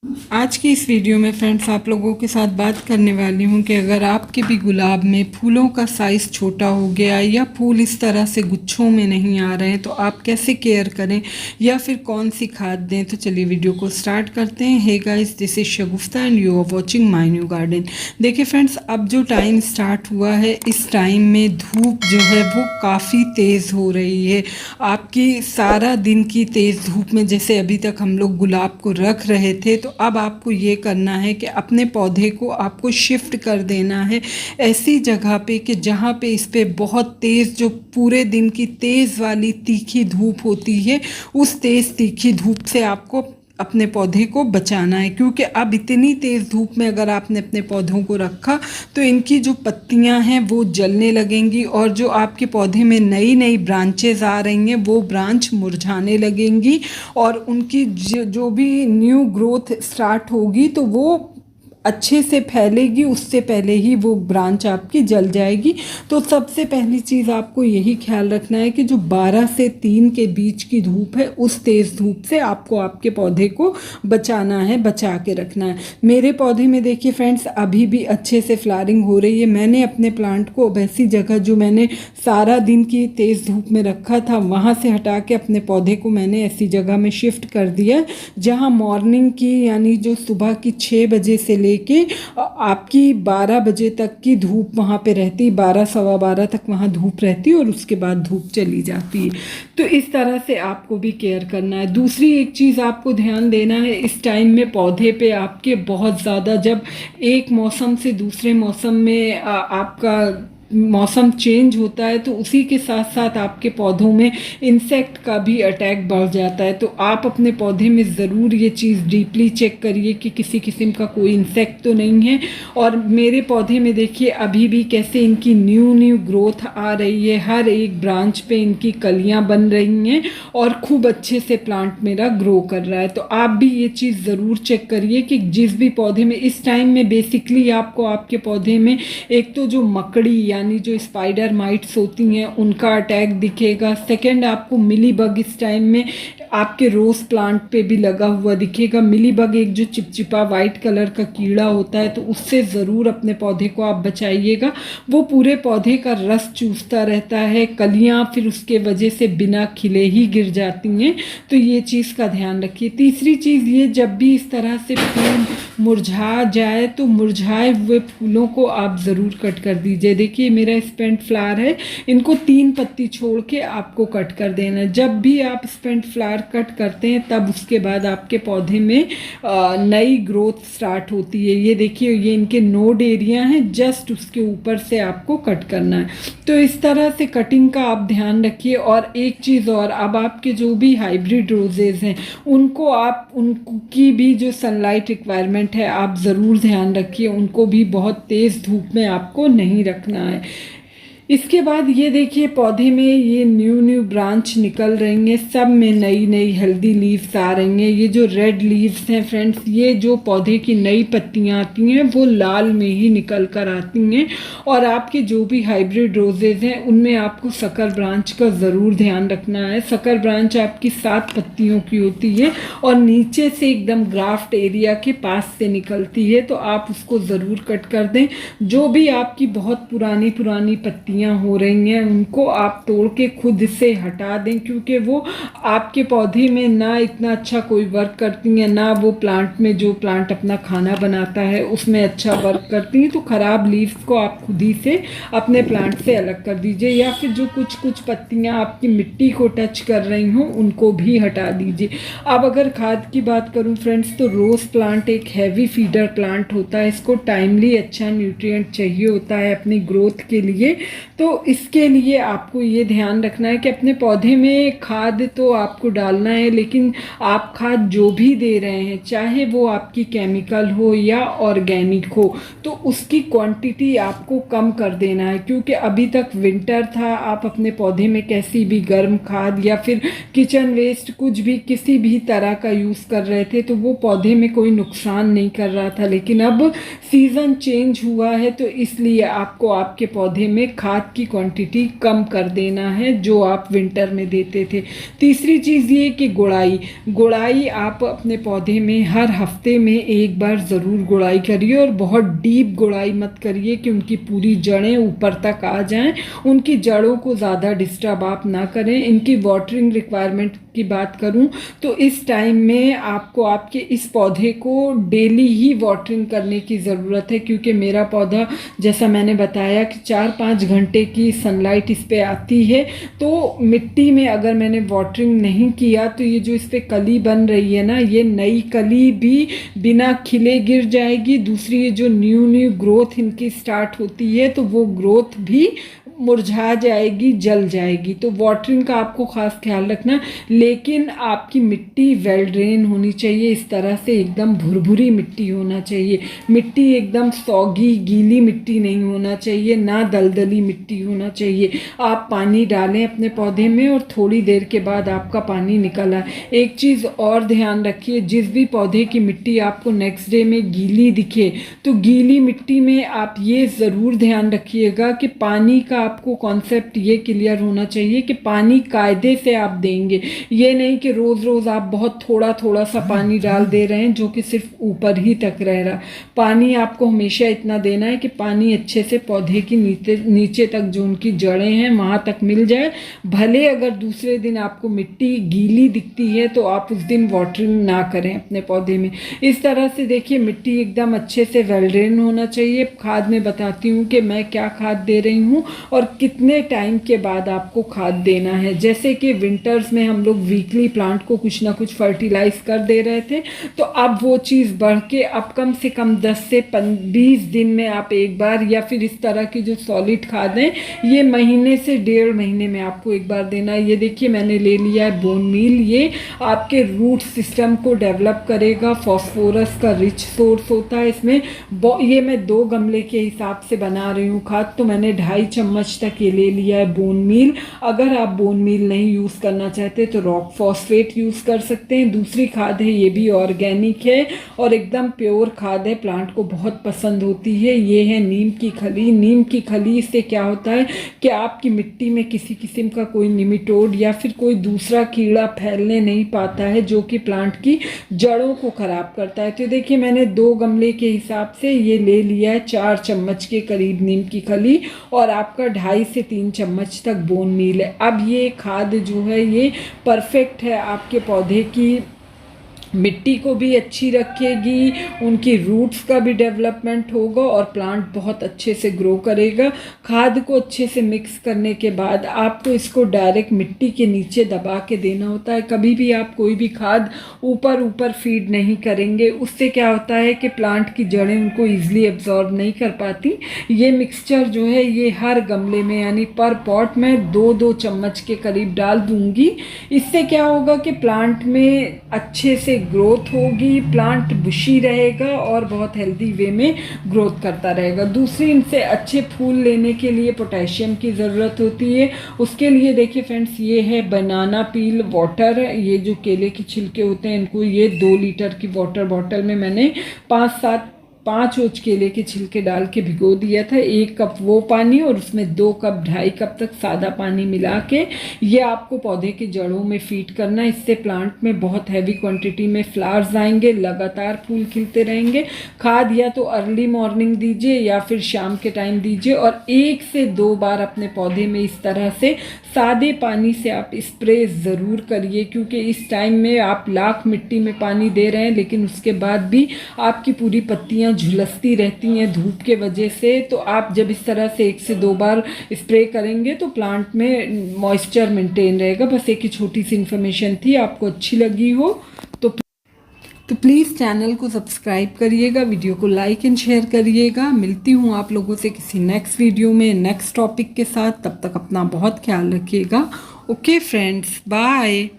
आज की इस वीडियो में फ्रेंड्स आप लोगों के साथ बात करने वाली हूं कि अगर आपके भी गुलाब में फूलों का साइज़ छोटा हो गया या फूल इस तरह से गुच्छों में नहीं आ रहे हैं तो आप कैसे केयर करें या फिर कौन सी खाद दें। तो चलिए वीडियो को स्टार्ट करते हैं। Hey guys, this is Shagufta and you are watching my new garden. देखिए फ्रेंड्स, अब जो टाइम स्टार्ट हुआ है इस टाइम में धूप जो है वो काफ़ी तेज़ हो रही है। आपकी सारा दिन की तेज़ धूप में जैसे अभी तक हम लोग गुलाब को रख रहे थे, तो अब आपको ये करना है कि अपने पौधे को आपको शिफ्ट कर देना है ऐसी जगह पे कि जहाँ पे इस पे बहुत तेज़ जो पूरे दिन की तेज़ वाली तीखी धूप होती है, उस तेज़ तीखी धूप से आपको अपने पौधे को बचाना है। क्योंकि अब इतनी तेज़ धूप में अगर आपने अपने पौधों को रखा तो इनकी जो पत्तियां हैं वो जलने लगेंगी और जो आपके पौधे में नई नई ब्रांचेज आ रही हैं वो ब्रांच मुरझाने लगेंगी और उनकी जो भी न्यू ग्रोथ स्टार्ट होगी तो वो अच्छे से फैलेगी, उससे पहले ही वो ब्रांच आपकी जल जाएगी। तो सबसे पहली चीज़ आपको यही ख्याल रखना है कि जो 12 से 3 के बीच की धूप है उस तेज़ धूप से आपको आपके पौधे को बचाना है, बचा के रखना है। मेरे पौधे में देखिए फ्रेंड्स, अभी भी अच्छे से फ्लावरिंग हो रही है। मैंने अपने प्लांट को वैसी जगह जो मैंने सारा दिन की तेज़ धूप में रखा था वहाँ से हटा के अपने पौधे को मैंने ऐसी जगह में शिफ्ट कर दिया जहाँ मॉर्निंग की यानी जो सुबह की 6 बजे से लेके आपकी 12 बजे तक की धूप वहाँ पे रहती, 12 सवा 12 तक वहाँ धूप रहती और उसके बाद धूप चली जाती है। तो इस तरह से आपको भी केयर करना है। दूसरी एक चीज़ आपको ध्यान देना है, इस टाइम में पौधे पे आपके बहुत ज़्यादा जब एक मौसम से दूसरे मौसम में आपका मौसम चेंज होता है तो उसी के साथ साथ आपके पौधों में इंसेक्ट का भी अटैक बढ़ जाता है। तो आप अपने पौधे में ज़रूर ये चीज़ डीपली चेक करिए कि किसी किस्म का कोई इंसेक्ट तो नहीं है। और मेरे पौधे में देखिए अभी भी कैसे इनकी न्यू ग्रोथ आ रही है, हर एक ब्रांच पे इनकी कलियां बन रही हैं और खूब अच्छे से प्लांट मेरा ग्रो कर रहा है। तो आप भी ये चीज़ ज़रूर चेक करिए कि जिस भी पौधे में इस टाइम में बेसिकली आपको आपके पौधे में एक तो जो मकड़ी यानी जो स्पाइडर माइट्स होती हैं उनका अटैक दिखेगा। सेकंड, आपको मिली बग इस टाइम में आपके रोज़ प्लांट पे भी लगा हुआ दिखेगा। मिली बग एक जो चिपचिपा वाइट कलर का कीड़ा होता है, तो उससे ज़रूर अपने पौधे को आप बचाइएगा। वो पूरे पौधे का रस चूसता रहता है, कलियां फिर उसके वजह से बिना खिले ही गिर जाती हैं। तो ये चीज़ का ध्यान रखिए। तीसरी चीज़ ये, जब भी इस तरह से फूल मुरझा जाए तो मुरझाए हुए फूलों को आप ज़रूर कट कर दीजिए। देखिए मेरा स्पेंट फ्लावर है, इनको 3 पत्ती छोड़ के आपको कट कर देना है। जब भी आप स्पेंट फ्लावर कट करते हैं तब उसके बाद आपके पौधे में नई ग्रोथ स्टार्ट होती है। ये देखिए ये इनके नोड एरिया हैं, जस्ट उसके ऊपर से आपको कट करना है। तो इस तरह से कटिंग का आप ध्यान रखिए। और एक चीज़ और, अब आपके जो भी हाइब्रिड रोजेज़ हैं उनको आप उनकी भी जो सनलाइट रिक्वायरमेंट है आप ज़रूर ध्यान रखिए। उनको भी बहुत तेज़ धूप में आपको नहीं रखना है। इसके बाद ये देखिए पौधे में ये न्यू ब्रांच निकल रही हैं, सब में नई नई हेल्दी लीव्स आ रही हैं। ये जो रेड लीव्स हैं फ्रेंड्स, ये जो पौधे की नई पत्तियां आती हैं वो लाल में ही निकल कर आती हैं। और आपके जो भी हाइब्रिड रोजेज़ हैं उनमें आपको सकर ब्रांच का ज़रूर ध्यान रखना है। सकर ब्रांच आपकी 7 पत्तियों की होती है और नीचे से एकदम ग्राफ्ट एरिया के पास से निकलती है, तो आप उसको ज़रूर कट कर दें। जो भी आपकी बहुत पुरानी पत्तियां हो रही हैं उनको आप तोड़ के खुद से हटा दें, क्योंकि वो आपके पौधे में ना इतना अच्छा कोई वर्क करती हैं, ना वो प्लांट में जो प्लांट अपना खाना बनाता है उसमें अच्छा वर्क करती हैं। तो ख़राब लीव्स को आप खुद ही से अपने प्लांट से अलग कर दीजिए, या फिर जो कुछ पत्तियां आपकी मिट्टी को टच कर रही हों उनको भी हटा दीजिए। अब अगर खाद की बात करूं फ्रेंड्स, तो रोज़ प्लांट एक हैवी फीडर प्लांट होता है। इसको टाइमली अच्छा न्यूट्रिएंट चाहिए होता है अपनी ग्रोथ के लिए। तो इसके लिए आपको ये ध्यान रखना है कि अपने पौधे में खाद तो आपको डालना है, लेकिन आप खाद जो भी दे रहे हैं चाहे वो आपकी केमिकल हो या ऑर्गेनिक हो, तो उसकी क्वांटिटी आपको कम कर देना है। क्योंकि अभी तक विंटर था, आप अपने पौधे में कैसी भी गर्म खाद या फिर किचन वेस्ट कुछ भी किसी भी तरह का यूज़ कर रहे थे तो वो पौधे में कोई नुकसान नहीं कर रहा था। लेकिन अब सीज़न चेंज हुआ है तो इसलिए आपको आपके पौधे में खाद खाद की क्वांटिटी कम कर देना है जो आप विंटर में देते थे। तीसरी चीज़ ये कि गुड़ाई आप अपने पौधे में हर हफ्ते में एक बार ज़रूर गुड़ाई करिए, और बहुत डीप गुड़ाई मत करिए कि उनकी पूरी जड़ें ऊपर तक आ जाएं। उनकी जड़ों को ज़्यादा डिस्टर्ब आप ना करें। इनकी वाटरिंग रिक्वायरमेंट की बात करूं तो इस टाइम में आपको आपके इस पौधे को डेली ही वाटरिंग करने की ज़रूरत है, क्योंकि मेरा पौधा जैसा मैंने बताया कि 4-5 घंटे की सनलाइट इस पे आती है। तो मिट्टी में अगर मैंने वाटरिंग नहीं किया तो ये जो इस पे कली बन रही है ना, ये नई कली भी बिना खिले गिर जाएगी। दूसरी ये जो न्यू ग्रोथ इनकी स्टार्ट होती है तो वो ग्रोथ भी मुरझा जाएगी, जल जाएगी। तो वाटरिंग का आपको ख़ास ख्याल रखना, लेकिन आपकी मिट्टी वेल ड्रेन होनी चाहिए। इस तरह से एकदम भुरभुरी मिट्टी होना चाहिए। मिट्टी एकदम सौगी गीली मिट्टी नहीं होना चाहिए, ना दलदली मिट्टी होना चाहिए। आप पानी डालें अपने पौधे में और थोड़ी देर के बाद आपका पानी निकल आए। एक चीज़ और ध्यान रखिए, जिस भी पौधे की मिट्टी आपको नेक्स्ट डे में गीली दिखे तो गीली मिट्टी में आप ये ज़रूर ध्यान रखिएगा कि पानी का आपको कॉन्सेप्ट ये क्लियर होना चाहिए कि पानी कायदे से आप देंगे। ये नहीं कि रोज़ रोज़ आप बहुत थोड़ा थोड़ा सा पानी डाल दे रहे हैं जो कि सिर्फ ऊपर ही तक रह रहा। पानी आपको हमेशा इतना देना है कि पानी अच्छे से पौधे की नीचे तक जो उनकी जड़ें हैं वहाँ तक मिल जाए। भले अगर दूसरे दिन आपको मिट्टी गीली दिखती है तो आप उस दिन वाटरिंग ना करें अपने पौधे में। इस तरह से देखिए मिट्टी एकदम अच्छे से वेल ड्रेन होना चाहिए। खाद में बताती हूँ कि मैं क्या खाद दे रही हूँ और कितने टाइम के बाद आपको खाद देना है। जैसे कि विंटर्स में हम लोग वीकली प्लांट को कुछ ना कुछ फर्टिलाइज कर दे रहे थे, तो अब वो चीज़ बढ़ के अब कम से कम 10 से 20 दिन में आप एक बार, या फिर इस तरह की जो सॉलिड खाद हैं ये महीने से 1.5 महीने में आपको एक बार देना है। ये देखिए मैंने ले लिया है बोन मील। ये आपके रूट सिस्टम को डेवलप करेगा। फॉस्फोरस का रिच सोर्स होता है इसमें। ये मैं 2 गमले के हिसाब से बना रही हूँ खाद, तो मैंने 2.5 चम्मच तक ये ले लिया है बोन मील। अगर आप बोन मील नहीं यूज़ करना चाहते तो रॉक फॉस्फेट यूज़ कर सकते हैं। दूसरी खाद है, ये भी ऑर्गेनिक है और एकदम प्योर खाद है, प्लांट को बहुत पसंद होती है। ये है नीम की खली। नीम की खली से क्या होता है कि आपकी मिट्टी में किसी किस्म का कोई निमिटोड या फिर कोई दूसरा कीड़ा फैलने नहीं पाता है जो कि प्लांट की जड़ों को ख़राब करता है। तो देखिए मैंने 2 गमले के हिसाब से ये ले लिया है 4 चम्मच के करीब नीम की खली, और आपका 2.5 से 3 चम्मच तक बोन मील है। अब ये खाद जो है ये परफेक्ट है, आपके पौधे की मिट्टी को भी अच्छी रखेगी, उनकी रूट्स का भी डेवलपमेंट होगा और प्लांट बहुत अच्छे से ग्रो करेगा। खाद को अच्छे से मिक्स करने के बाद आपको इसको डायरेक्ट मिट्टी के नीचे दबा के देना होता है। कभी भी आप कोई भी खाद ऊपर फीड नहीं करेंगे, उससे क्या होता है कि प्लांट की जड़ें उनको ईजिली एब्जॉर्ब नहीं कर पाती। ये मिक्सचर जो है ये हर गमले में यानी पर पॉट में 2-2 चम्मच के करीब डाल दूंगी। इससे क्या होगा कि प्लांट में अच्छे से ग्रोथ होगी, प्लांट बुशी रहेगा और बहुत हेल्दी वे में ग्रोथ करता रहेगा। दूसरी, इनसे अच्छे फूल लेने के लिए पोटेशियम की ज़रूरत होती है। उसके लिए देखिए फ्रेंड्स, ये है बनाना पील वाटर। ये जो केले के छिलके होते हैं इनको ये 2 लीटर की वाटर बॉटल में मैंने 5 ओच केले के छिलके डाल के भिगो दिया था। 1 कप वो पानी और उसमें 2 कप 2.5 कप तक सादा पानी मिला के ये आपको पौधे की जड़ों में फीड करना। इससे प्लांट में बहुत हैवी क्वांटिटी में फ्लावर्स आएंगे, लगातार फूल खिलते रहेंगे। खाद या तो अर्ली मॉर्निंग दीजिए या फिर शाम के टाइम दीजिए, और 1 से 2 बार अपने पौधे में इस तरह से सादे पानी से आप स्प्रे ज़रूर करिए, क्योंकि इस टाइम में आप लाख मिट्टी में पानी दे रहे हैं लेकिन उसके बाद भी आपकी पूरी पत्तियां झुलसती रहती हैं धूप के वजह से। तो आप जब इस तरह से 1 से 2 बार स्प्रे करेंगे तो प्लांट में मॉइस्चर मेंटेन रहेगा। बस एक ही छोटी सी इन्फॉर्मेशन थी, आपको अच्छी लगी हो तो प्लीज़ चैनल को सब्सक्राइब करिएगा, वीडियो को लाइक एंड शेयर करिएगा। मिलती हूँ आप लोगों से किसी नेक्स्ट वीडियो में नेक्स्ट टॉपिक के साथ। तब तक अपना बहुत ख्याल रखिएगा। Okay friends, bye.